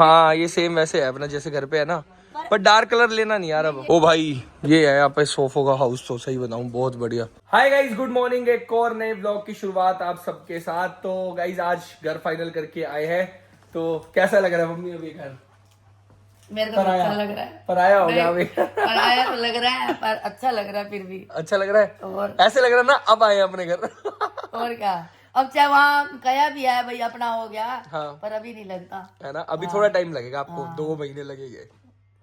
हाँ ये सेम वैसे है अपना जैसे घर पे है ना, पर डार्क कलर लेना नहीं यार अब। ओ भाई ये है यहाँ पे सोफो का हाउस, तो सही बताऊं बहुत बढ़िया। Hi guys, good morning. एक और नए ब्लॉग की शुरुआत आप सबके साथ। तो गाइज आज घर फाइनल करके आए हैं, तो कैसा लग रहा है मम्मी अभी घर? मेरे को अच्छा लग रहा है। पराया हो गया अभी? पराया तो लग रहा है पर अच्छा लग रहा है फिर भी। अच्छा लग रहा है और ऐसे लग रहा है ना अब आए अपने घर। और क्या, अब चाहे वहाँ कया भी है भाई अपना हो गया। हाँ। पर अभी नहीं लगता है ना, अभी थोड़ा टाइम लगेगा आपको, 2 महीने लगेंगे।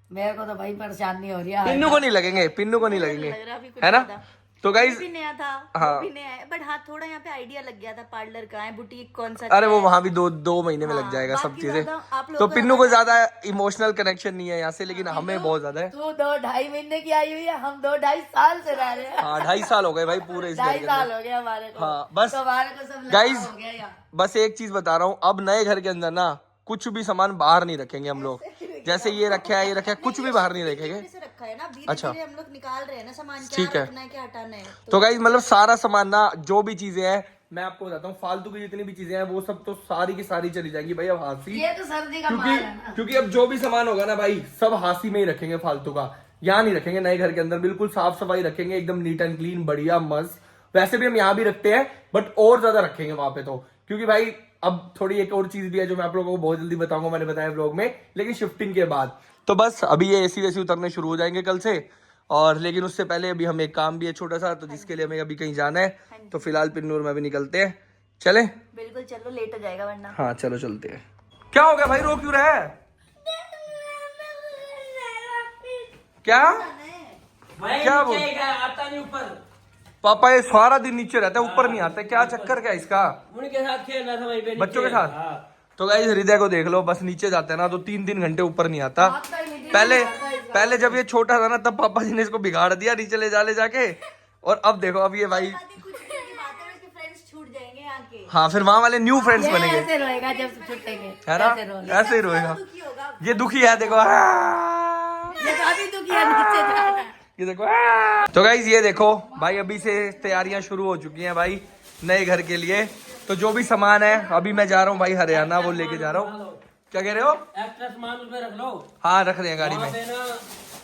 मेरे को तो भाई परेशानी हो रही है। पिन्नू को नहीं लगेंगे, पिन्नू को नहीं लगेंगे, लग रहा अभी कुछ है ना? ज्यादा। तो गाइज भी नया था, हाँ। वो भी नया है, बट हाँ थोड़ा यहाँ पे आइडिया लग गया था पार्लर का है, बुटीक कौन सा अरे वो है। वहां भी 2 महीने में लग जाएगा सब बाकी चीजें। ज्यादा आप लोगों तो को पिन्नू को ज्यादा इमोशनल कनेक्शन नहीं है यहाँ से, लेकिन हमें बहुत ज्यादा है। तू 2-2.5 महीने की आई हुई है, हम 2-2.5 साल से रह रहे हैं। हाँ 2.5 साल हो गए भाई पूरे इस घर 2.5 के साल अंदर। हो गया हमारे को। हाँ बस तो हमारे को सब गाइज हो गया यार। बस एक चीज बता रहा हूँ, अब नए घर के अंदर ना कुछ भी सामान बाहर नहीं रखेंगे हम लोग। जैसे ये रखा है, ये रखा है, कुछ भी बाहर नहीं रखेंगे। से रखा है ना, धीरे अच्छा। धीरे हम लोग निकाल रहे हैं ना सामान, ठीक क्या है। रखना है क्या हटाना है। तो गाइज मतलब सारा सामान ना, जो भी चीजें हैं मैं आपको बताता हूँ, फालतू की जितनी भी चीजें हैं वो सब तो सारी की सारी चली जाएंगी भाई अब हाथ से। ये तो सर्दी का क्योंकि माल है ना। क्योंकि अब जो भी सामान होगा ना भाई सब हाथी में ही रखेंगे, फालतू का यहाँ नहीं रखेंगे। नए घर के अंदर बिल्कुल साफ सफाई रखेंगे, एकदम नीट एंड क्लीन, बढ़िया मस्त। वैसे भी हम यहाँ भी रखते हैं बट और ज्यादा रखेंगे वहां पे, तो क्योंकि भाई अब थोड़ी एक और चीज भी है जो मैं आप लोगों को बहुत जल्दी बताऊंगा, मैंने बताया ब्लॉग में, लेकिन शिफ्टिंग के बाद। तो बस अभी ये एसी वेसी उतरने शुरू हो जाएंगे कल से, और लेकिन उससे पहले अभी हमें एक काम भी है छोटा सा, तो जिसके लिए हमें अभी कहीं जाना है। तो फिलहाल पिन्नूर में अभी निकलते हैं, चले? बिल्कुल चलो, लेट हो जाएगा वरना। हाँ चलो चलते हैं। क्या हो गया भाई, रो क्यों रहा है? क्या क्या बोल? आता नहीं ऊपर, पापा ये सारा दिन नीचे रहता है, ऊपर नहीं आता, क्या चक्कर क्या इसका? उनके साथ खेलना था वहीं पे बच्चों के नीचे। साथ? हाँ। तो गाइस हृदय को देख लो, बस नीचे जाता है ना तो 3-3 घंटे ऊपर नहीं आता। पहले जब ये छोटा था ना तब पापा जी ने इसको बिगाड़ दिया नीचे ले जाके, और अब देखो अब ये भाई, कुछ दिन की बात है, इसके फ्रेंड्स छूट जाएंगे यहाँ के। हाँ फिर वहां वाले न्यू फ्रेंड्स ये बनेंगे, ऐसे रोएगा जब छुटेंगे, है ना? ऐसे रोएगा। ऐसे ही रोएगा। दुखी होगा। ये दुखी है देखो, ये तो अभी दुखी है, नीचे जा रहा है। ये देखो। तो गाइज ये देखो भाई, अभी से तैयारियां शुरू हो चुकी हैं भाई नए घर के लिए। तो जो भी सामान है अभी मैं जा रहा हूँ भाई हरियाणा, वो लेके जा रहा हूँ। क्या कह रहे हो? एक्स्ट्रा सामान उसमें रख लो, हाँ रख रहे हैं गाड़ी वहाँ में। पे ना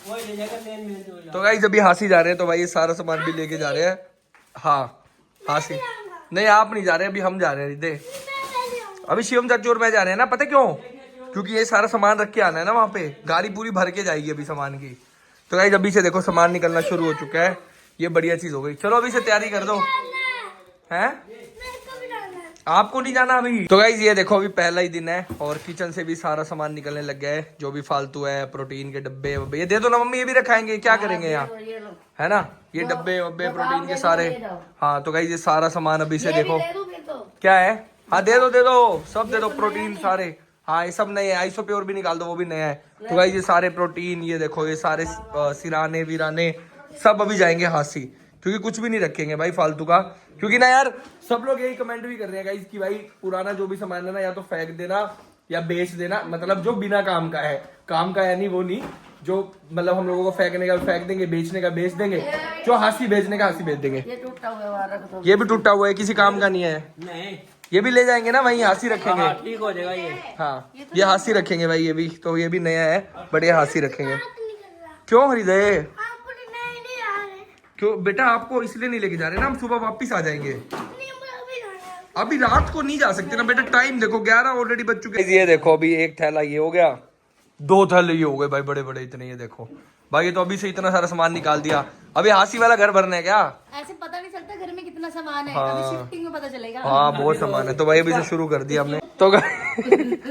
वही ले जाकर मेन मेन जो तो गाइज अभी हासी जा रहे हैं, तो भाई ये सारा सामान भी लेके जा रहे हैं। हाँ हासी नहीं, आप नहीं जा रहे, अभी हम जा रहे हैं रिदे। अभी शिवम चाचू और मैं जा रहे हैं ना, पता क्यों? क्योंकि ये सारा सामान रख के आना है ना वहाँ पे, गाड़ी पूरी भर के जाएगी अभी सामान की। तो गाइज अभी से देखो सामान निकलना शुरू हो चुका है, ये बढ़िया चीज हो गई। चलो अभी से तैयारी कर दो, हैं? आपको नहीं जाना अभी? तो गाइज ये देखो अभी पहला ही दिन है और किचन से भी सारा सामान निकलने लग गया है, जो भी फालतू है, प्रोटीन के डब्बे वब्बे। ये दे दो ना मम्मी, ये भी रखाएंगे, क्या करेंगे यहाँ, ये लो। है ना? ये डब्बे वब्बे प्रोटीन के दे सारे। दो, दे दो। हाँ तो गाइज ये सारा सामान अभी से ये भी देखो दे दूं फिर तो। क्या है। हाँ दे दो सब दे दो, प्रोटीन सारे। हाँ ये सब नए है, आइसो प्योर भी निकाल दो, वो भी नया है। तो गाइस ये सारे प्रोटीन, ये देखो ये सारे सिराने वीराने सब अभी जाएंगे हासी, क्योंकि कुछ भी नहीं रखेंगे भाई फालतू का। क्योंकि ना यार सब लोग यही कमेंट भी कर रहे हैं गाइस कि भाई पुराना जो भी सामान है ना या तो फेंक देना या बेच देना, मतलब जो बिना काम का है, काम का यानी वो नहीं जो मतलब हम लोगों को फेंकने का फेंक देंगे, बेचने का बेच देंगे, जो हासी बेचने का हासी बेच देंगे। ये टूटा हुआ है, रख दो। ये भी टूटा हुआ है, किसी काम का नहीं है, नहीं। ये भी ले जाएंगे ना वहीं हासी रखेंगे। हाँ, ठीक हो जाएगा ये। हाँ ये हासी रखेंगे भाई, ये भी तो ये भी नया है, बढ़िया हासी रखेंगे। क्यों हृदय? क्यों बेटा, आपको इसलिए नहीं लेके जा रहे ना, हम सुबह वापस आ जाएंगे। अभी रात को नहीं जा सकते ना बेटा, टाइम देखो 11 ऑलरेडी बज चुके हैं। ये देखो अभी एक थैला ये हो गया, 2 थैले ये हो गए भाई बड़े बड़े इतने, ये देखो भाई। ये तो अभी से इतना सारा सामान निकाल दिया, अभी हासी वाला घर भरना है क्या? ऐसे पता नहीं चलता घर में कितना सामान है, हाँ। अभी शिफ्टिंग में पता चलेगा। हाँ बहुत सामान है, तो भाई अभी से शुरू कर दिया हमने। तो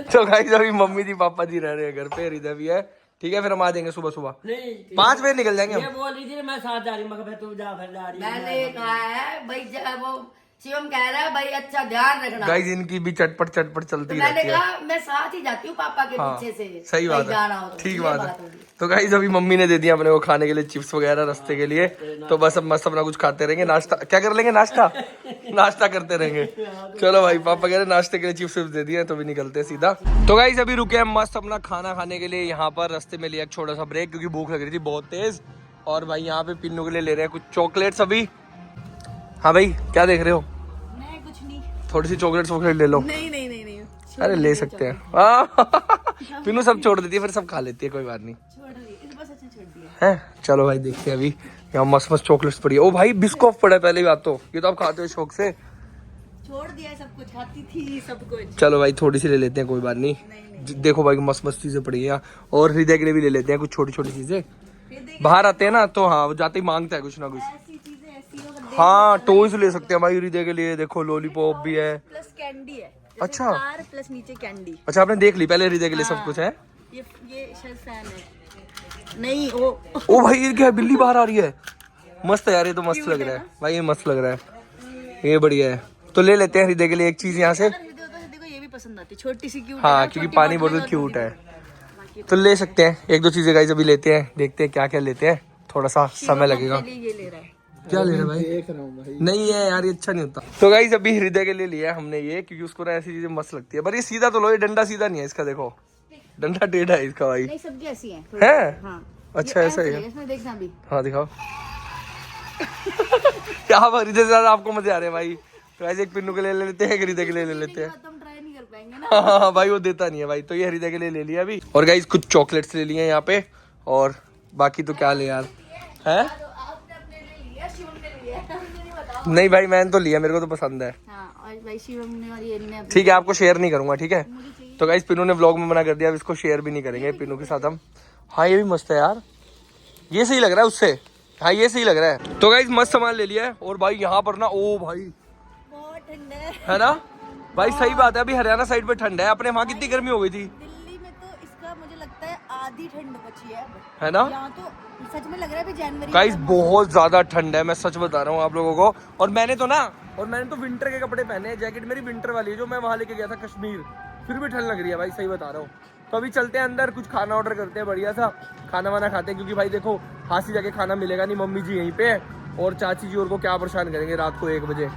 तो गाइस अभी मम्मी जी पापा जी रह रहे हैं घर पे, हृदय भी है, ठीक है? फिर हम आ जाएंगे सुबह सुबह, नहीं 5 बजे निकल जाएंगे ये हम। बोल रही थी मैं साथ जा रही हूँ, मगर तू जा फिर जा रही है। मैंने कहा है भाई, वो शिवम कह रहा है भाई अच्छा ध्यान रखना। गाइस इनकी भी चटपट चटपट तो चलती मैंने रहती है। कहा मैं साथ ही जाती हूँ पापा के हाँ पीछे से, सही कहीं बात जाना हो है, तो। ठीक ये बात होगी। है। तो गाइस अभी मम्मी ने दे दिया अपने को खाने के लिए चिप्स वगैरह रास्ते के लिए, तो बस अब मस्त अपना कुछ खाते रहेंगे। नाश्ता क्या कर लेंगे, नाश्ता नाश्ता करते रहेंगे। चलो भाई पापा कह रहे नाश्ते के लिए चिप्स दे दिए, तो भी निकलते हैं सीधा। तो गाइस अभी रुके हम मस्त अपना खाना खाने के लिए यहाँ पर, रास्ते में लिया एक छोटा सा ब्रेक क्योंकि भूख लग रही थी बहुत तेज। और भाई यहाँ पे पिन्नू के लिए ले रहे हैं कुछ चॉकलेट्स अभी। हाँ भाई क्या देख रहे हो? मैं कुछ नहीं। थोड़ी सी चॉकलेट ले लो। नहीं। अरे ले सकते हैं। पिनू सब छोड़ देती है फिर सब खा लेती है, कोई बात नहीं छोड़ दी, इस बस अच्छा छोड़ दिया। है। चलो भाई देखते हैं अभी यहाँ मस्त मस्त चॉकलेट्स पड़ी है। ओ भाई बिस्कॉफ पड़ा है, पहली बात तो ये तो आप खाते हो शौक से। छोड़ दिया है सब कुछ, खाती थी सब कुछ। चलो भाई थोड़ी सी ले लेते हैं, कोई बात नहीं। देखो भाई मस्त मस्त चीजें पड़ी है यहाँ, और हृदय के लिए भी ले लेते हैं कुछ छोटी छोटी चीजें। बाहर आते हैं ना तो हाँ वो जाते ही मांगता है कुछ ना कुछ। ऐसी चीजें ऐसी हो, देख हाँ टॉयज ले सकते हैं भाई हृदय के लिए, देखो लॉलीपॉप भी है। प्लस कैंडी है। अच्छा। कार प्लस नीचे कैंडी। अच्छा आपने देख ली पहले हृदय के लिए सब कुछ है। ये शायद फैन है। नहीं वो ओ भाई ये क्या है, बिल्ली बाहर आ रही है। मस्त है यार, ये तो मस्त लग रहा है भाई, ये मस्त लग रहा है, ये बढ़िया है। तो ले लेते हैं हृदय के लिए एक चीज यहाँ से। देखो ये भी पसंद आती, छोटी सी क्यूट। हाँ क्योंकि पानी बोतल क्यूट है, तो ले सकते हैं एक दो चीजें गाइस। अभी लेते हैं, देखते हैं क्या क्या लेते हैं, थोड़ा सा समय लगेगा। ये ले रहा है। क्या ले रहे हैं भाई? देख रहा हूँ भाई। नहीं है यार ये अच्छा नहीं होता। तो गाइस अभी हृदय के लिए लिया है हमने ये, क्योंकि उसको ना ऐसी चीजें मस्त लगती है। पर ये सीधा तो लो, ये डंडा सीधा नहीं है इसका, देखो डंडा टेढ़ा है इसका भाई। नहीं सबकी ऐसी है। है हाँ अच्छा ऐसा ही है। इसमें देखना भी। हाँ दिखाओ। क्या हृदय से ज्यादा आपको मजे आ रहे हैं भाई। तो ऐसे एक पिन्नू के लिए ले लेते हैं, एक हृदय के लिए ले लेते हैं। तुम ट्राई नहीं कर पाएंगे ना। हाँ भाई वो देता नहीं है भाई, तो ये हृदय के लिए ले लिया अभी। और गाइस कुछ चॉकलेट्स ले लिए हैं यहाँ पे, और बाकी तो क्या ले यार है। आपने अपने लिए लिया, शिवम ने लिया, मुझे नहीं बताओ। नहीं भाई मैंने तो लिया, मेरे को तो पसंद है। हाँ और भाई शिवम ने और ये ने ठीक है आपको शेयर नहीं करूंगा, ठीक है। तो गाइस पिनू ने व्लॉग में मना कर दिया, अब इसको शेयर भी नहीं करेंगे पिनू के साथ हम। हाँ ये भी मस्त है यार, ये सही लग रहा है उससे। हाँ ये सही लग रहा है। तो गाइस मस्त सामान ले लिया है। और भाई यहाँ पर ना ओ भाई बहुत ठंड है ना भाई, सही बात है। अभी हरियाणा साइड पे ठंड है, अपने वहाँ कितनी गर्मी हो गई थी। दिल्ली में तो इसका मुझे लगता है आधी ठंड बची है अब। है ना यहाँ तो सच में लग रहा है अभी जनवरी। गाइस बहुत ज्यादा ठंड है, मैं सच बता रहा हूँ आप लोगों को। और मैंने तो विंटर के कपड़े पहने हैं, जैकेट मेरी विंटर वाली है जो मैं वहाँ लेके गया था कश्मीर, फिर भी ठंड लग रही है भाई, सही बता रहा हूँ। तो अभी चलते हैं अंदर, कुछ खाना ऑर्डर करते हैं, बढ़िया सा खाना वाना खाते हैं, क्योंकि भाई देखो हासी जाके खाना मिलेगा नहीं, मम्मी जी यहीं पे है और चाची जी और को क्या परेशान करेंगे रात को 1 बजे।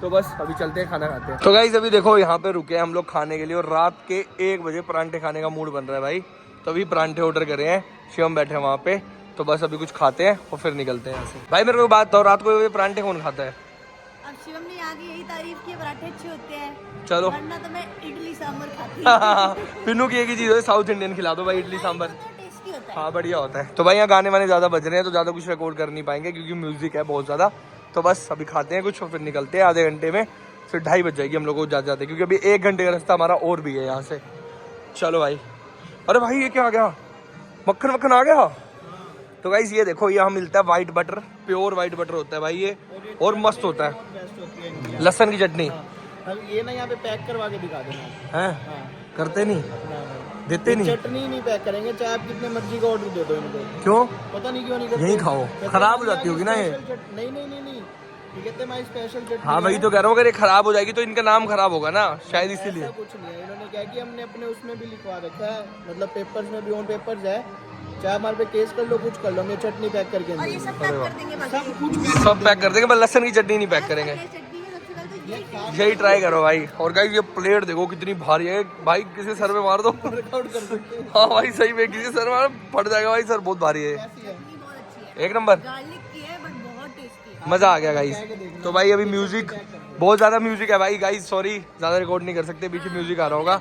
तो बस अभी चलते हैं खाना खाते हैं। तो गाइस अभी देखो यहाँ पे रुके हैं हम लोग खाने के लिए, और रात के 1 बजे परांठे खाने का मूड बन रहा है भाई। तो अभी परांठे ऑर्डर करे हैं, शिवम बैठे हैं वहाँ पे। तो बस अभी कुछ खाते हैं और फिर निकलते हैं यहाँ से। भाई मेरे को बात बताओ, रात को परांठे कौन खाता है? अब शिवम ने आगे यही तारीफ की, पराठे अच्छे होते हैं, चलो वरना तो मैं इडली सांभर खाती। पिन्नू की एक ही चीज है, साउथ इंडियन खिला दो भाई, इडली सांभर। टेस्टी होता है। हाँ बढ़िया होता है। तो भाई यहाँ गाने वाने ज्यादा बज रहे हैं, तो ज्यादा कुछ रिकॉर्ड कर नहीं पाएंगे क्योंकि म्यूजिक है बहुत ज्यादा। तो बस अभी खाते हैं कुछ और फिर निकलते हैं, आधे घंटे में फिर 2:30 बज जाएगी हम लोग को जाते जाते, क्योंकि अभी 1 घंटे का रास्ता हमारा और भी है यहाँ से। चलो भाई। अरे भाई ये क्या आ गया, मक्खन वक्खन आ गया। तो गाइस ये देखो यहाँ मिलता है white butter, pure white butter होता है भाई ये, और मस्त होता है। बेस्ट होती है। लहसुन की चटनी अब ये ना यहाँ पे पैक करवा के दिखा देना। है, करते नहीं, देते नहीं। चटनी नहीं पैक करेंगे, चाहे आप कितने मर्जी का ऑर्डर दे दो इनको, क्यों? पता नहीं क्यों नहीं करते। यही खाओ, खराब हो जाती होगी ना ये। नहीं नहीं नहीं नहीं, ये कहते हैं हमारी स्पेशल चटनी। हाँ वही तो कह रहा हूँ, अगर ये खराब हो जाएगी तो इनका नाम खराब होगा ना, शायद इसीलिए। ऐसा कुछ नहीं है, इन्होंने क्या कि हमने अपने उसमें भी लिखवा रखा है, मतलब पेपर्स में भी, ऑन पेपर्स है, चाहे हमारे पे केस कर लो कुछ कर लो, हम ये चटनी पैक करके और ये देंगे। सब पैक कर देंगे बाकी। सब कुछ सब पैक कर देंगे, बस लहसुन की चटनी नहीं पैक करेंगे। चटनी में सबसे पहले तो ये यही ट्राई करो भाई। और गाइस ये प्लेट देखो कितनी भारी है भाई, किसी सर में मार दो। वर्कआउट कर सकते हैं। हाँ भाई सही में किसी सर में फट जाएगा भाई, सर बहुत भारी है। ऐसी है। चटनी बहुत अच्छी है, 1 नंबर, गार्लिक की है बट बहुत टेस्टी है। मजा आ गया गाइस। तो भाई अभी म्यूजिक, बहुत ज्यादा म्यूजिक है भाई। गाइस सॉरी ज्यादा रिकॉर्ड नहीं कर सकते, पीछे म्यूजिक आ रहा होगा।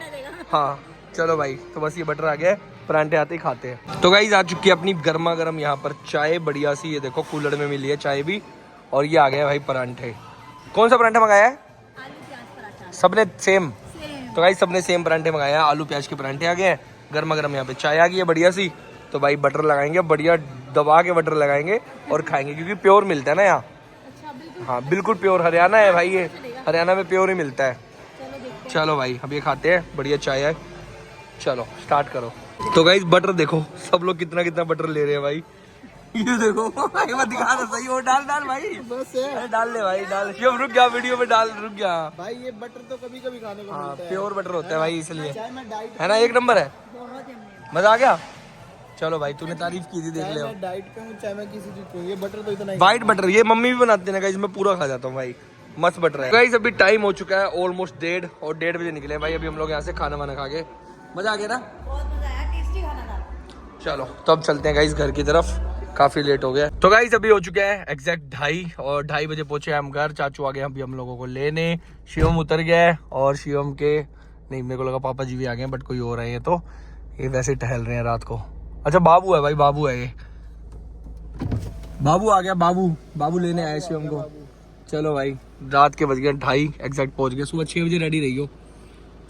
हाँ चलो भाई, तो बस ये बटर आ गया है, परांठे आते ही खाते हैं। तो गाइस आ चुकी है अपनी गर्मा गर्म यहाँ पर चाय, बढ़िया सी, ये देखो कूलर में मिली है चाय भी। और ये आ गया भाई परांठे। कौन सा परांठा मंगाया है? आलू प्याज पराठा सबने सेम। सेम। तो गाइस सबने सेम परांठे मंगाए हैं, आलू प्याज के परांठे आ गए हैं, गर्मा गर्म यहाँ पे चाय आ गई है बढ़िया सी। तो भाई बटर लगाएंगे, बढ़िया दबा के बटर लगाएंगे और खाएंगे, क्योंकि प्योर मिलता है ना यहाँ। अच्छा बिल्कुल। हाँ बिल्कुल प्योर, हरियाणा है भाई ये, हरियाणा में प्योर ही मिलता है। चलो देखते चलो भाई अब ये खाते हैं, बढ़िया चाय है। चलो स्टार्ट करो। तो गाइस बटर देखो, सब लोग कितना कितना बटर ले रहे हैं भाई। ये देखो भाई, मैं दिखा रहा सही, वो डाल डाल भाई, बस है अरे डाल ले भाई डाल। क्यों रुक गया वीडियो में, डाल रुक गया। भाई, ये बटर तो कभी कभी खाने को हाँ मिलता है। प्योर बटर होता है भाई, इसलिए चाहे मैं डाइट है ना, 1 नंबर है, हैं। बहुत यम्मी। मजा आ गया। चलो भाई तूने तारीफ की थी, देख चाहे ले। मैं डाइट पे हूँ, चाहे मैं किसी चीज पे हूँ, ये बटर तो इतना ही। व्हाइट बटर ये मम्मी भी बनाते हैं ना गाइस, मैं पूरा खा जाता हूँ भाई, मस्त बटर है। गाइस अभी टाइम हो चुका है ऑलमोस्ट 1:30, और 1:30 बजे निकले हैं भाई अभी हम लोग यहाँ से खाना वाना खा के। मजा आ गया ना? बहुत मजा आया, टेस्टी खाना था। चलो तो अब चलते हैं गाइस घर की तरफ, काफी लेट हो गया। तो गाइस अभी हो चुके हैं एग्जैक्ट 2:30, और 2:30 बजे पहुंचे हम घर। चाचू आ गए अभी हम लोगों को लेने, शिवम उतर गया है, और शिवम के नहीं, मेरे को लगा पापा जी भी आ गए, बट कोई और है ये। तो ये वैसे टहल रहे हैं रात को। अच्छा बाबू है भाई, बाबू है ये, बाबू आ गया, बाबू लेने आए शिवम को। चलो भाई रात के बज गए 2:30 एग्जैक्ट पहुंच गए। सुबह 6 बजे रेडी रही हो,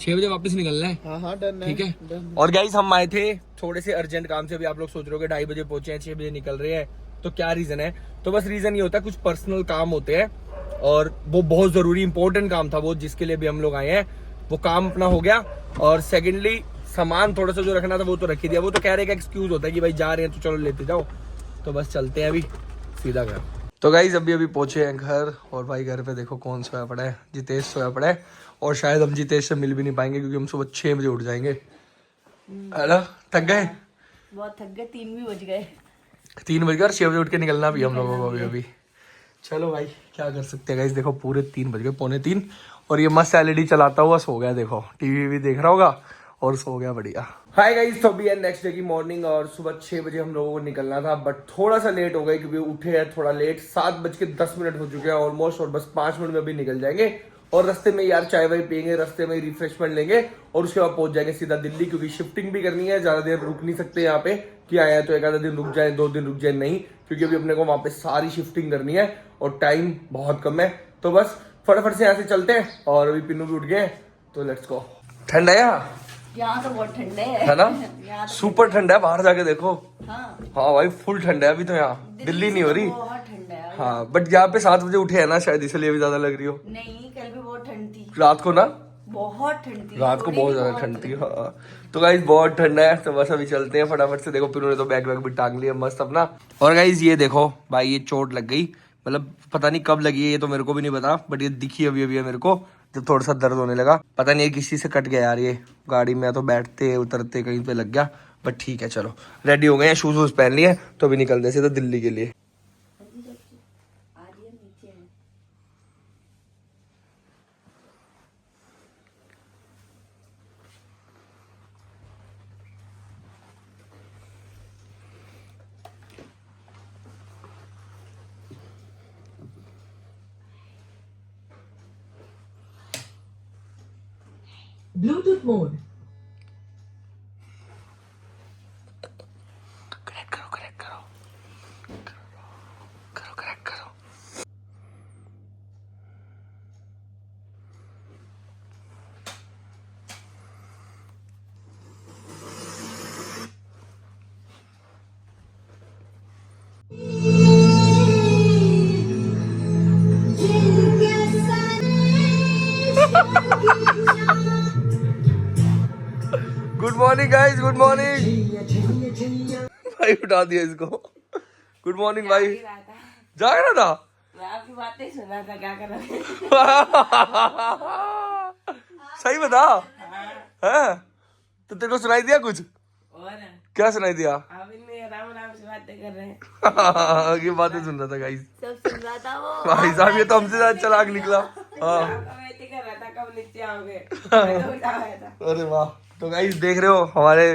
6 बजे वापस निकलना है। हाँ डन है, ठीक है। डन। और गाइस हम आए थे थोड़े से अर्जेंट काम से, अभी आप लोग सोच रहे हो 2:30 बजे पहुंचे हैं, 6 बजे निकल रहे हैं, तो क्या रीजन है? तो बस रीजन ये होता है कुछ पर्सनल काम होते हैं और वो बहुत जरूरी इंपॉर्टेंट काम था वो, जिसके लिए भी हम लोग आए हैं। वो काम अपना हो गया और सेकेंडली सामान थोड़ा सा जो रखना था वो तो रख ही दिया। वो तो कह रहे का एक्सक्यूज होता है कि भाई जा रहे हैं तो चलो लेते जाओ, तो बस चलते हैं अभी सीधा घर। तो गाइज अभी पहुंचे हैं घर और भाई घर पे देखो कौन सोया पड़ा है, जितेश सोया पड़ा है और शायद हम जितेश से मिल भी नहीं पाएंगे क्योंकि हम सुबह 6 बजे उठ जाएंगे। हेलो, थक गए? बहुत थक गए, 3 भी बज गए। 3 बज गए और 6 बजे उठ के निकलना भी हम लोगों को अभी। चलो भाई क्या कर सकते हैं गाइज, देखो पूरे 3 बज गए, 2:45 और ये मस्त एलईडी चलाता हुआ सो गया। देखो टीवी भी देख रहा होगा और सो गया बढ़िया। हाय गाइस, तो अभी है नेक्स्ट डे की मॉर्निंग और सुबह 6 बजे हम लोगों को निकलना था, बट थोड़ा सा लेट हो गए क्योंकि उठे हैं थोड़ा लेट। 7:10 हो चुके हैं ऑलमोस्ट और बस 5 मिनट में अभी निकल जाएंगे और रास्ते में यार चाय वाय पियेंगे, रास्ते में रिफ्रेशमेंट लेंगे और उसके बाद पहुंच जाएंगे सीधा दिल्ली, क्योंकि शिफ्टिंग भी करनी है। ज्यादा देर रुक नहीं सकते यहाँ पे कि आया तो एक आधा दिन रुक जाए, 2 दिन रुक जाए, नहीं, क्योंकि अभी अपने को वहां पे सारी शिफ्टिंग करनी है और टाइम बहुत कम है। तो बस फटाफट से यहाँ से चलते हैं और अभी पिन्नू भी उठ गए, तो लेट्स गो। ठंड है यहाँ तो बहुत ठंडे है ना, सुपर ठंड है, बाहर जाके देखो। हाँ भाई फुल ठंड है अभी तो यहाँ, दिल्ली नहीं हो रही। बहुत ठंड है। हाँ बट यहाँ पे 7 बजे उठे है ना, शायद इसलिए भी ज्यादा लग रही हो। नहीं, कल भी बहुत ठंड थी, रात को ना, बहुत ठंड थी, रात को बहुत ज्यादा ठंड थी। हाँ तो गाइज बहुत ठंड है, तो बस अभी चलते हैं फटाफट से। देखो पिन्नू ने तो बैग वैग भी टांग लिया मस्त अपना। और गाइज ये देखो भाई, ये चोट लग गई, मतलब पता नहीं कब लगी है, ये तो मेरे को भी नहीं पता, बट ये दिखी अभी है मेरे को, जब थोड़ा सा दर्द होने लगा। पता नहीं किसी से कट गया यार, ये गाड़ी में तो बैठते उतरते कहीं पे लग गया, बट ठीक है। चलो रेडी हो गए हैं, शूज वूज पहन लिए, तो अभी निकलते हैं सीधा दिल्ली के लिए। Bluetooth mode. कनेक्ट करो कनेक्ट करो। Good morning guys, good morning. भाई उठा दिया इसको। गुड मॉर्निंग भाई। जाग रहा था? मैं आपकी बातें सुना था, क्या कर रहे सही बता है? तो तेरे को सुनाई दिया कुछ? और क्या सुनाई दिया? आप इनमें आराम से बातें कर रहे हैं। ये बातें सुन रहा था गाइस। सब सुन रहा था वो। भाई साहब ये तो हमसे ज्यादा चालाक निकला। हाँ वेट कर रहा था कब नीचे आओगे। मैं तो उठा आया था। अरे वाह। तो गाइस देख रहे हो हमारे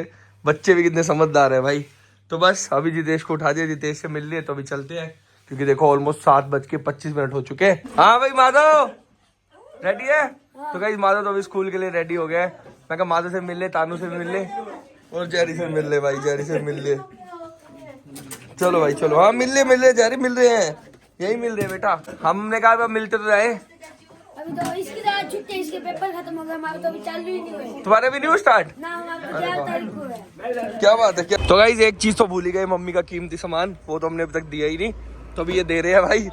बच्चे भी कितने समझदार है भाई। तो बस अभी जितेश को उठा दिया, जितेश से मिल लिए, तो अभी चलते हैं क्योंकि देखो ऑलमोस्ट 7:25 हो चुके हैं। हाँ भाई माधव रेडी है? तो गाइस माधव तो अभी स्कूल के लिए रेडी हो गया है। मैं कहा माधव से मिल ले, तानू से मिल ले और जेरी से मिल ले। भाई जेरी से मिल ले, चलो भाई चलो। हाँ मिल ले जेरी, मिल रहे हैं, यही मिल रहे हैं बेटा। हमने कहा मिलते तो जाए। अभी तो इसकी तो छुट्टी, इसके पेपर खत्म हो गए, हमारे तो अभी चालू ही नहीं हुए तुम्हारे भी न्यू स्टार्ट? ना, हमारे 11 तारीख को है। क्या बात है। क्या तो गाइस एक चीज तो भूल ही गए, मम्मी का कीमती सामान, वो तो हमने अभी तक दिया ही नहीं, तो अभी ये दे रहे हैं भाई।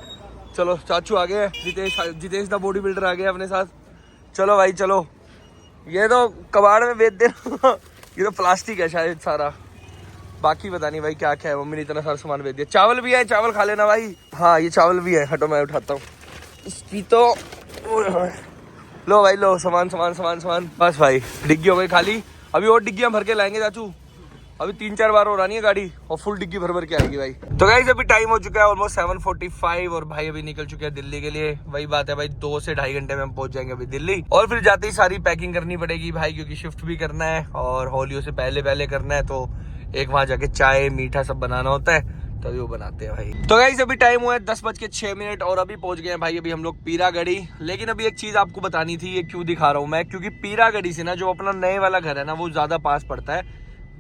चलो चाचू आ गए, जितेश दा बॉडी बिल्डर आ गया अपने साथ। चलो भाई चलो। ये तो कबाड़ में बेच देना। ये तो प्लास्टिक है शायद सारा, बाकी पता नहीं भाई क्या क्या है। मम्मी ने इतना सारा सामान बेच दिया। चावल भी है, चावल खा लेना भाई। हाँ ये चावल भी है, हटो मैं उठाता हूँ इसकी। तो लो भाई लो, सामान सामान सामान सामान। बस भाई डिग्गी हो गई खाली, अभी और डिग्गियां भर के लाएंगे चाचू। अभी 3-4 बार और आनी है गाड़ी और फुल डिग्गी भर भर के आएगी भाई। तो गाइस अभी टाइम हो चुका है ऑलमोस्ट 7:45 और भाई अभी निकल चुके हैं दिल्ली के लिए। वही बात है भाई, 2 से 2.5 घंटे में हम पहुंच जाएंगे अभी दिल्ली। और फिर जाते ही सारी पैकिंग करनी पड़ेगी भाई, क्योंकि शिफ्ट भी करना है और होलियों से पहले करना है। तो एक वहां जाके चाय मीठा सब बनाना होता है, तभी वो बनाते हैं भाई। तो गाइस अभी टाइम हुआ है 10:06 और अभी पहुंच गए हैं भाई अभी हम लोग पीरागढ़ी। लेकिन अभी एक चीज आपको बतानी थी, ये क्यों दिखा रहा हूँ मैं, क्योंकि पीरागढ़ी से ना जो अपना नए वाला घर है ना, वो ज्यादा पास पड़ता है।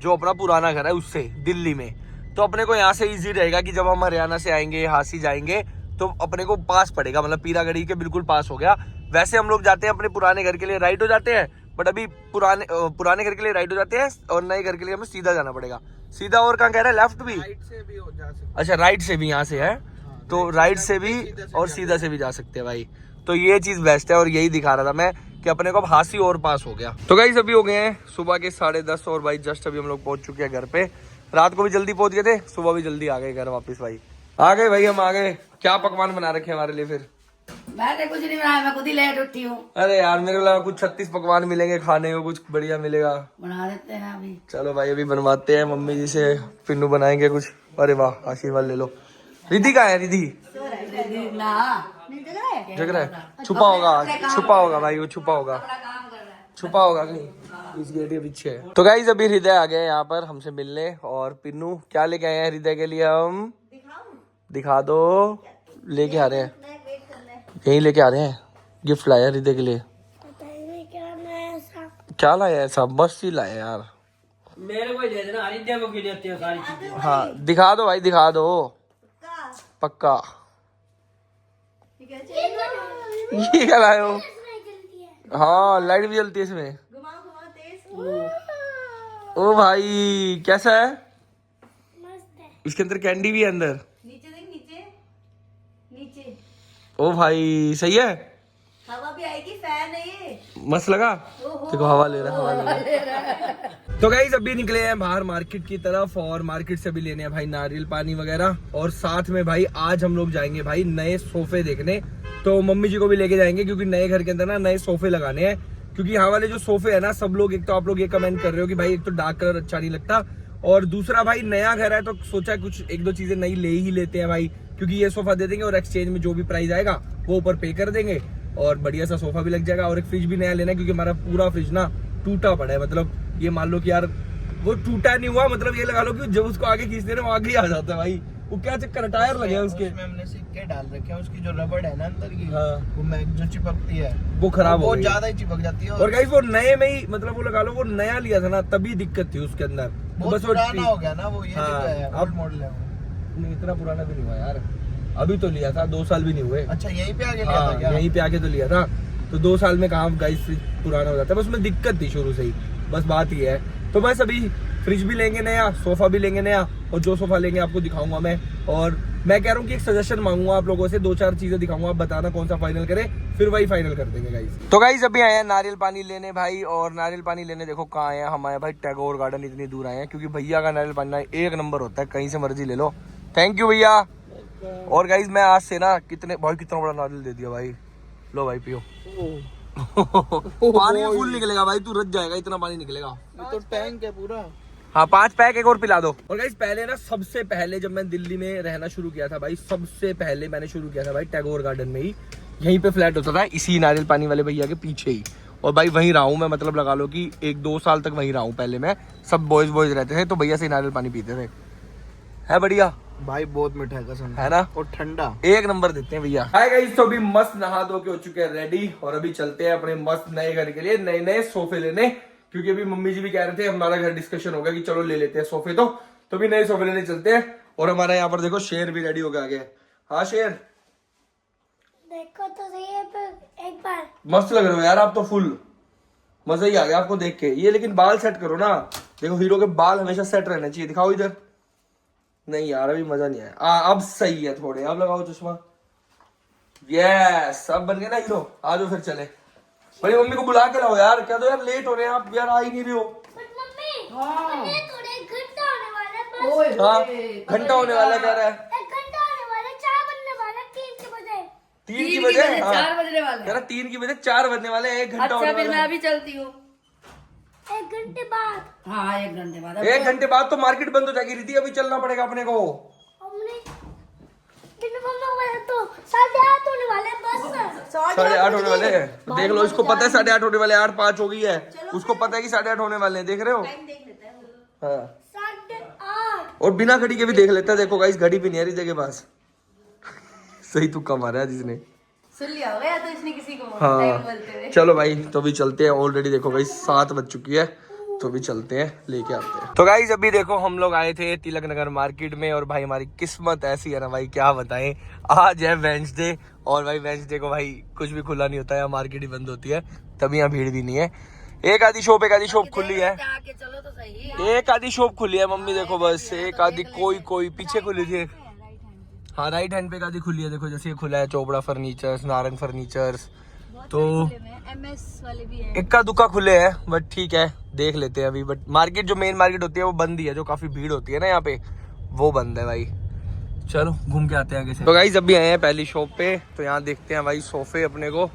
जो अपना पुराना घर है उससे, दिल्ली में। तो अपने को यहाँ से इजी रहेगा कि जब हम हरियाणा से आएंगे, हासी जाएंगे, तो अपने को पास पड़ेगा, मतलब पीरागढ़ी के बिल्कुल पास हो गया। वैसे हम लोग जाते हैं अपने पुराने घर के लिए राइट हो जाते हैं, बट अभी पुराने घर के लिए राइट हो जाते हैं और नए घर के लिए हमें सीधा जाना पड़ेगा। सीधा और कहाँ कह रहा है, लेफ्ट भी? राइट से भी हो जा सकते। अच्छा, राइट से भी यहाँ से है, तो राइट से भी और सीधा से भी जा सकते हैं भाई। तो ये चीज बेस्ट है और यही दिखा रहा था मैं कि अपने को अब हासी और पास हो गया। तो गाइस अभी हो गए हैं सुबह के 10:30 और भाई जस्ट अभी हम लोग पहुंच चुके हैं घर पे। रात को भी जल्दी पहुंच गए थे, सुबह भी जल्दी आ गए घर वापस भाई। आ गए भाई, हम आ गए। क्या पकवान बना रखे हमारे लिए फिर? मैंने कुछ नहीं बनाया, मैं खुद ही लेट उठी हूँ। अरे यार मेरे को लगा कुछ 36 पकवान मिलेंगे खाने को, कुछ बढ़िया मिलेगा। बना देते हैं अभी। चलो भाई अभी बनवाते हैं, मम्मी जी से पिन्नू बनाएंगे कुछ। अरे वाह, आशीर्वाद ले लो। रिद्धि कहाँ है? रिद्धि ना जग रहा है, छुपा होगा भाई, वो छुपा होगा कहीं इस गेट के पीछे। तो गाइस अभी हृदय आ गए यहाँ पर हमसे मिलने। और पिन्नू क्या लेके आए हैं हृदय के लिए? हम दिखा दो, लेके आ रहे हैं, यही लेके आ रहे हैं। गिफ्ट लाया हृदय के लिए। क्या लाया है? सब बस ही लाया यार। मेरे को दे देना, हरिद्या को क्यों देते हो सारी चीजें? हाँ दिखा दो भाई, दिखा दो पक्का। ये क्या लाए हो? हाँ लाइट भी जलती है इसमें। ओ भाई कैसा है? इसके अंदर कैंडी भी है अंदर। नीचे ओ भाई सही है, हवा भी आएगी, फैन है ये। मस्त लगा। देखो हवा ले रहा है। तो गाइस अभी निकले हैं बाहर मार्केट की तरफ और मार्केट से भी लेने हैं भाई नारियल पानी वगैरह। और साथ में भाई आज हम लोग जाएंगे भाई नए सोफे देखने। तो मम्मी जी को भी लेके जाएंगे क्योंकि नए घर के अंदर ना नए सोफे लगाने हैं। क्योंकि यहाँ वाले जो सोफे है ना, सब लोग, एक तो आप लोग ये कमेंट कर रहे हो कि भाई एक तो डार्क कलर अच्छा नहीं लगता, और दूसरा भाई नया घर है तो सोचा कुछ एक दो चीजें नई ले ही लेते हैं भाई। क्योंकि ये सोफा दे देंगे और एक्सचेंज में जो भी प्राइस आएगा वो ऊपर पे कर देंगे और बढ़िया सा सोफा भी लग जाएगा। और एक फ्रिज भी नया लेना है क्योंकि हमारा पूरा फ्रिज ना टूटा पड़ा है। मतलब ये मान लो कि यार वो टूटा नहीं हुआ, मतलब ये लगा लो कि जब उसको आगे खींचते ना वो आगे ही आ जाता है भाई। वो क्या चक्कर, टायर लगे हैं उसके। उसमें हमने सिक्के डाल रखे हैं, उसकी जो रबड़ है ना अंदर की, हाँ। वो जो चिपकती है वो खराब हो बहुत गई, ज्यादा ही चिपक जाती है। और गाइस वो नए में ही, मतलब वो लगा लो वो नया लिया था ना तभी दिक्कत थी उसके अंदर। तो बहुत बस पुराना हो गया ना वो, ये हाँ, जो है अब ओल्ड मॉडल है वो। नहीं इतना पुराना भी नहीं हुआ यार, अभी तो लिया था, 2 साल भी नहीं हुए। अच्छा यहीं पे आके लिया था क्या? यहीं पे आके तो लिया था, तो 2 साल में कहाँ गाइस फ्रिज पुराना हो जाता है। बस उसमें दिक्कत थी शुरू से ही, बस बात ये है। तो बस अभी फ्रिज भी लेंगे नया, सोफा भी लेंगे नया, और जो सोफा लेंगे आपको दिखाऊंगा मैं। और मैं कह रहा हूँ कि एक सजेशन मांगूंगा आप लोगों से, 2-4 चीजें दिखाऊंगा, आप बताना कौन सा फाइनल करे, फिर वही फाइनल कर देंगे गाइस। तो गाइस अभी आए हैं नारियल पानी लेने भाई, और नारियल पानी लेने देखो कहाँ आए हैं हम। आए भाई टैगोर गार्डन, इतनी दूर आए हैं क्योंकि भैया का नारियल पानी एक नंबर होता है, कहीं से मर्जी ले लो। थैंक यू भैया। और गाइस मैं आज से ना कितना बड़ा नारियल दे दिया भाई। लो भाई पियो। पानी फुल निकलेगा भाई, तू रच जाएगा, इतना पानी निकलेगा। ये तो टैंक है पूरा। हाँ 5 पैक एक और पिला दो। और गाइस पहले ना, सबसे पहले जब मैं दिल्ली में रहना शुरू किया था भाई, सबसे पहले मैंने शुरू किया था भाई टैगोर गार्डन में ही। यहीं पे फ्लैट होता था, इसी नारियल पानी वाले भैया के पीछे ही। और भाई वहीं रहा हूँ मैं, मतलब लगा लो कि 1-2 साल तक वहीं रहा हूँ। पहले मैं सब बॉयज रहते थे तो भैया से नारियल पानी पीते थे। है बढ़िया भाई, बहुत मीठा है कसम, है ना, और ठंडा, एक नंबर देते हैं भैया। हाय गाइस, तो अभी मस्त नहा धो के हो चुके हैं रेडी, और अभी चलते हैं अपने मस्त नए घर के लिए नए सोफे लेने। क्योंकि अभी मम्मी जी भी कह रहे थे, हमारा घर डिस्कशन हो गया कि चलो ले लेते हैं सोफे, तो अभी नए सोफे लेने चलते हैं। और हमारा यहाँ पर देखो शेर भी रेडी होकर आ गया। हाँ शेर, देखो तो सही है, एक बार मस्त लग रहे हो यार आप तो, फुल मजा ही आ गया आपको देख के। ये लेकिन बाल सेट करो ना, देखो हीरो के बाल हमेशा सेट रहना चाहिए। दिखाओ इधर। नहीं यार अभी मजा नहीं आया, अब सही है थोड़े। अब लगाओ चश्मा। यस अब बन गए ना हीरो। आ जाओ फिर चले। भाई मम्मी को बुला के लाओ यार, क्या दो यार, लेट हो रहे हैं आप यार, आ ही नहीं रहे हो। मम्मी थोड़े घंटा होने वाला है, बस हाँ घंटा होने वाला कह रहा है, 1 घंटा होने वाला है, 4 बनने वाला है, 3 के बजे 3 की बजे 4 बजने वाले। कह रहा 3 की बजे 4 बजने वाले, 1 घंटा अच्छा होने फिर वाला मैं है। अभी चलती हूँ। 1 घंटे बाद। हाँ 1 घंटे बाद। 1 घंटे बाद तो मार्केट बंद हो जाएगी रिद्धि, अभी चलना पड़ेगा अपने को। हमने बिन मम्मा वाला तो 8:30 होने वाला है, बस 8:30 होने वाले हैं, तो देख लो। इसको पता है 8:30 होने वाले, 8:05 हो गई है, उसको पता है कि 8:30 होने वाले हैं। देख रहे हो? हाँ 8:30। और बिना घड़ी के भी देख लेता है। देखो गाइस घड़ी भी नहीं है रिद्धि के पास। सही तुक्का मारा है जिसने। सुन लिया होगा या तो इसने किसी को हाँ टाइम बोलते हुए। चलो भाई, तो अभी चलते हैं। ऑलरेडी देखो भाई 7 बज चुकी है, तो भी चलते हैं, लेके आते हैं। तो गाइस अभी देखो हम लोग आए थे तिलक नगर मार्केट में, और भाई हमारी किस्मत ऐसी है ना भाई, क्या बताएं। आज है वेडनेसडे, और भाई वेडनेसडे को भाई कुछ भी खुला नहीं होता है, मार्केट ही बंद होती है, तभी यहाँ भीड़ भी नहीं है। एक आधी शॉप खुली है, आके चलो तो सही। एक आधी शॉप खुली है मम्मी, देखो बस एक आधी, कोई पीछे खुली थी। हाँ राइट हैंड पे एक आधी खुली है, देखो जैसे ये खुला है चोपड़ा फर्नीचर्स, नारंग फर्नीचर्स, तो MS वाले भी है। इक्का दुक्का खुले हैं, बट ठीक है देख लेते हैं अभी। बट मार्केट जो मेन मार्केट होती है वो बंद ही है, जो काफी भीड़ होती है ना यहाँ पे, वो बंद है भाई। चलो घूम के आते हैं आगे से। तो गाइस अभी आए हैं पहली शॉप पे, तो यहाँ देखते हैं भाई सोफे अपने को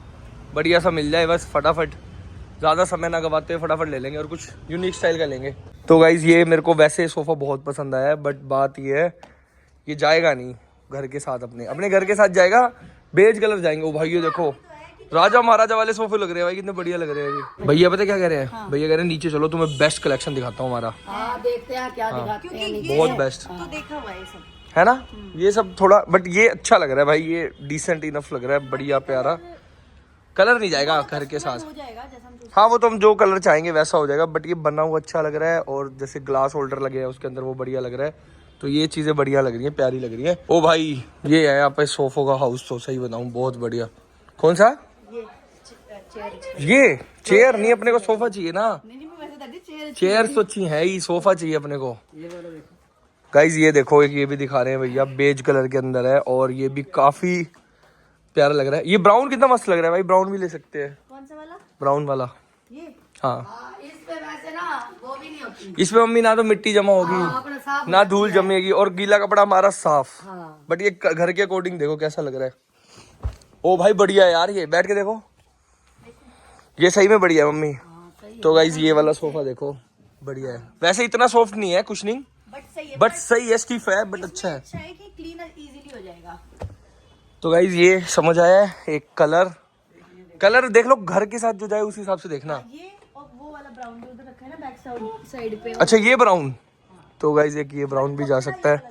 बढ़िया सा मिल जाए, बस फटाफट, ज़्यादा समय ना गवाते हुए फटाफट ले लेंगे और कुछ यूनिक स्टाइल का लेंगे। तो गाइस ये मेरे को वैसे सोफ़ा बहुत पसंद आया है, बट बात ये है ये जाएगा नहीं घर के साथ, अपने घर के साथ जाएगा, बेज कलर जाएंगे। ओ भाई ये देखो राजा महाराजा वाले सोफे लग रहे हैं भाई, कितने बढ़िया लग रहे हैं अभी। भैया पता क्या कह रहे हैं? हाँ। भैया कह रहे हैं नीचे चलो तुम्हें बेस्ट कलेक्शन दिखाता हूँ हमारा। हाँ देखते हैं क्या दिखाते हैं। बहुत बेस्ट तो देखा हुआ है सब, है ना, ये सब थोड़ा, बट ये अच्छा लग रहा है भाई, ये डिसेंट इनफ लग रहा है, बढ़िया प्यारा। कलर नहीं जाएगा घर के साथ, हो जाएगा जैसा हम हाँ वो तो हम जो कलर चाहेंगे वैसा हो जाएगा, बट ये बना हुआ अच्छा लग रहा है, और जैसे ग्लास होल्डर लगे हैं उसके अंदर वो बढ़िया लग रहा है, तो ये चीज़ें बढ़िया लग रही है, प्यारी लग रही है। ओ भाई ये है यहाँ पे सोफों का हाउस, तो सही बताऊँ बहुत बढ़िया। कौन सा? ये चेयर नहीं, अपने को सोफा चाहिए ना। चेयर तो चाहिए है ही, सोफा चाहिए अपने को। गाइज ये देखो एक ये भी दिखा रहे हैं भैया, बेज कलर के अंदर है, और ये भी काफी प्यारा लग रहा है। ये ब्राउन कितना मस्त लग रहा है भाई, ब्राउन भी ले सकते हैं। कौन सा वाला? ब्राउन वाला ये हाँ, इस पे वैसे ना वो भी नहीं होती। इसमें मम्मी ना तो मिट्टी जमा होगी, अपना साफ ना धूल जमेगी, और गीला कपड़ा हमारा साफ। हाँ। बट ये घर के अकॉर्डिंग देखो कैसा लग रहा है। ओ भाई बढ़िया है यार, ये बैठ के देखो, ये सही में बढ़िया है मम्मी। तो गाइज ये वाला सोफा देखो बढ़िया है, वैसे इतना सॉफ्ट नहीं है कुछ नहीं, बट सही है, स्टिफ है, बट अच्छा है। अच्छा है कि क्लीन इजीली हो जाएगा। तो गाइज ये समझ आया है, एक कलर देख लो, घर के साथ जो जाए उस हिसाब से देखना। ये और वो वाला ब्राउन जो उधर रखा है ना बैक साइड पे। अच्छा ये ब्राउन, तो गाइज एक ये ब्राउन भी जा सकता है।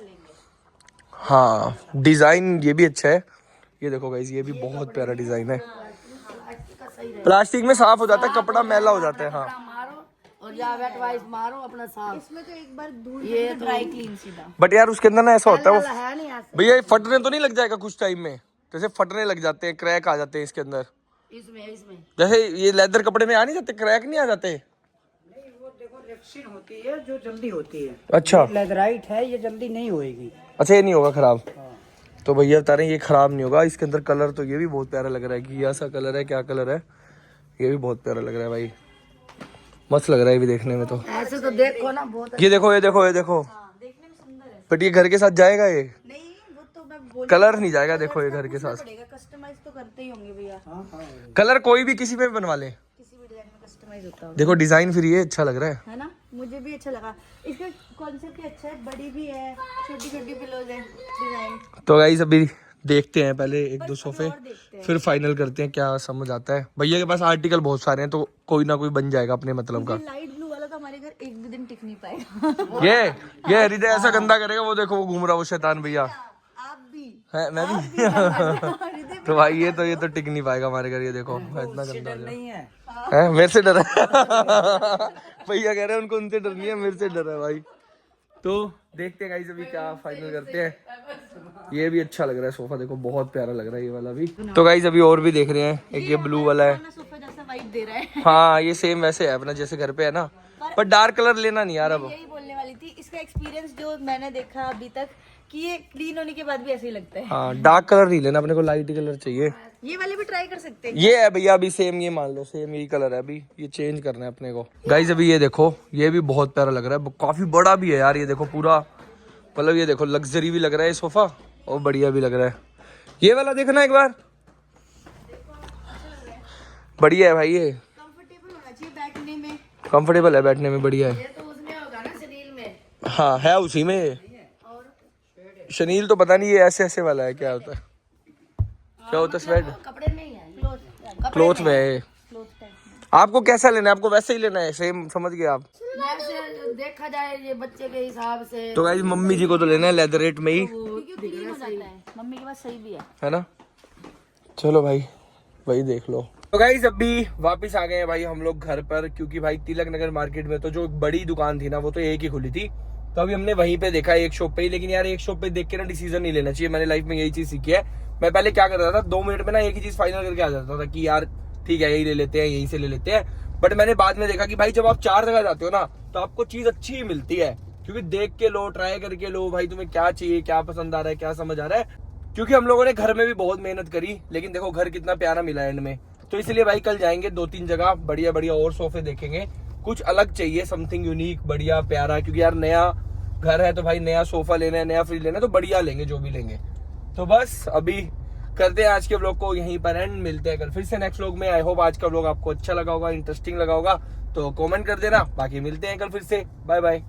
हाँ डिजाइन ये भी अच्छा है, ये देखो गाइज ये भी बहुत प्यारा डिजाइन है, प्लास्टिक में साफ हो जाता है, कपड़ा मैला हो जाता है। हाँ मारो और या वेट वाइस मारो अपना साफ। इसमें तो एक बार धूल ये ड्राई क्लीन सीधा। बट यार उसके अंदर ना ऐसा होता है वो, है नहीं ऐसे। भैया ये फटने तो नहीं लग जाएगा कुछ टाइम में? जैसे फटने लग जाते हैं, क्रैक आ जाते हैं इसके अंदर, इसमें जैसे ये लेदर कपड़े में आ नहीं जाते, क्रैक नहीं आ जाते? वो देखो रेक्सिन होती है जो जल्दी होती है। अच्छा लेदराइट है, ये जल्दी नहीं होएगी। अच्छा ये नहीं होगा खराब? तो भैया बता रहे हैं ये खराब नहीं होगा। इसके अंदर कलर तो ये भी बहुत प्यारा लग रहा है, घिया सा कलर है, क्या कलर है, ये भी बहुत प्यारा लग रहा है भाई, मस्त लग रहा है ये भी देखने में। तो ऐसे तो देखो ना बहुत ये देखो देखने में सुंदर है। बट ये घर के साथ जाएगा, ये नहीं वो तो मैं बोल कलर नहीं जाएगा, देखो ये घर के साथ पड़ेगा, कस्टमाइज तो करते ही होंगे भैया। कलर कोई भी किसी पे भी बनवा ले, किसी भी डिजाइन में कस्टमाइज होता होगा, देखो डिजाइन फिर ये अच्छा लग रहा है। है ना। मुझे भी अच्छा लगा, इसका कॉन्सेप्ट भी अच्छा है, बड़ी भी है, छोटी छोटी पिलोज है डिजाइन। तो गाइस अभी देखते हैं पहले एक दो सोफे, और देखते हैं। फिर फाइनल करते हैं क्या समझ आता है। भैया के पास आर्टिकल बहुत सारे हैं, तो कोई ना कोई बन जाएगा अपने मतलब का। लाइट ब्लू वाला तो हमारे घर एक भी दिन टिक नहीं पाएगा। ये हृदय ऐसा गंदा करेगा, वो देखो वो घूम रहा वो शैतान भैया आप भी है, मैं भी तो भाई ये तो टिक नहीं पाएगा हमारे घर, ये देखो इतना गंदा नहीं है है, मेरे से डर है भैया कह रहे हैं उनको उनसे डर नहीं है, मेरे से डर है भाई। तो देखते हैं गाइस अभी क्या फाइनल करते हैं। ये भी अच्छा लग रहा है सोफा, देखो बहुत प्यारा लग रहा है ये वाला भी। तो गाइस अभी और भी देख रहे हैं, एक ये ब्लू वाला है, सोफा जैसा वाइब दे रहा है। हाँ ये सेम वैसे है अपना जैसे घर पे है ना, पर डार्क कलर लेना नहीं यार अब। यही बोलने वाली थी, इसका एक्सपीरियंस जो मैंने देखा अभी तक कि ये क्लीन होने के बाद भी ऐसे ही लगता है। हाँ डार्क कलर नहीं लेना, अपने को लाइट कलर चाहिए। ये वाले भी ट्राई कर सकते हैं। ये है भैया अभी सेम, ये मान लो सेम यही कलर है, अभी ये चेंज करना है अपने को। गाइस अभी ये देखो, ये भी बहुत प्यारा लग रहा है, काफी बड़ा भी है यार, ये देखो पूरा मतलब ये देखो लग्जरी भी लग रहा है ये सोफा, और बढ़िया भी लग रहा है। ये वाला देखना एक बार, बढ़िया है भाई, ये कंफर्टेबल होना चाहिए बैठने में, कंफर्टेबल है बैठने में, बढ़िया है। ये तो उसमें होगा ना शरीर में। हाँ है उसी में, शनील तो पता नहीं ये ऐसे ऐसे वाला है, क्या होता है, क्या होता है स्वेट, कपड़े में ही है, क्लोथ में है। आपको कैसा लेना है, आपको वैसे ही लेना है, सेम समझ गए आप। वैसे देखा जाए ये बच्चे के हिसाब से तो गाइस मम्मी जी को तो लेना है लेदर रेट में ही, क्योंकि क्लीन हो जाता है। मम्मी के पास सही भी है। है ना। चलो भाई वही देख लो। तो गाइस अभी वापस आ गए हैं भाई हम लोग घर पर, क्योंकि भाई तिलक नगर मार्केट में तो जो बड़ी दुकान थी ना वो तो एक ही खुली थी, तो अभी हमने वहीं पे देखा एक शॉप पे ही। लेकिन यार एक शॉप पे देख के ना डिसीजन नहीं लेना चाहिए, मैंने लाइफ में यही चीज सीखी है। मैं पहले क्या करता था, 2 मिनट में ना एक ही चीज फाइनल करके आ जाता था कि यार ठीक है यही ले लेते हैं, यहीं से ले लेते हैं। बट मैंने बाद में देखा कि भाई जब आप 4 जगह जाते हो ना तो आपको चीज अच्छी ही मिलती है, क्योंकि देख के लो, ट्राई करके लो भाई तुम्हें क्या चाहिए, क्या पसंद आ रहा है, क्या समझ आ रहा है। क्योंकि हम लोगों ने घर में भी बहुत मेहनत करी, लेकिन देखो घर कितना प्यारा मिला एंड में। तो इसलिए भाई कल जाएंगे 2-3 जगह, बढ़िया बढ़िया और सोफे देखेंगे, कुछ अलग चाहिए, समथिंग यूनिक, बढ़िया प्यारा, क्योंकि यार नया घर है तो भाई नया सोफा लेना है, नया फ्रिज लेना है, तो बढ़िया लेंगे जो भी लेंगे। तो बस अभी करते हैं आज के व्लॉग को यहीं पर एंड, मिलते हैं कल फिर से नेक्स्ट व्लॉग में। आई होप आज का व्लॉग आपको अच्छा लगा होगा, इंटरेस्टिंग लगा होगा, तो कमेंट कर देना। बाकी मिलते हैं कल फिर से, बाय बाय।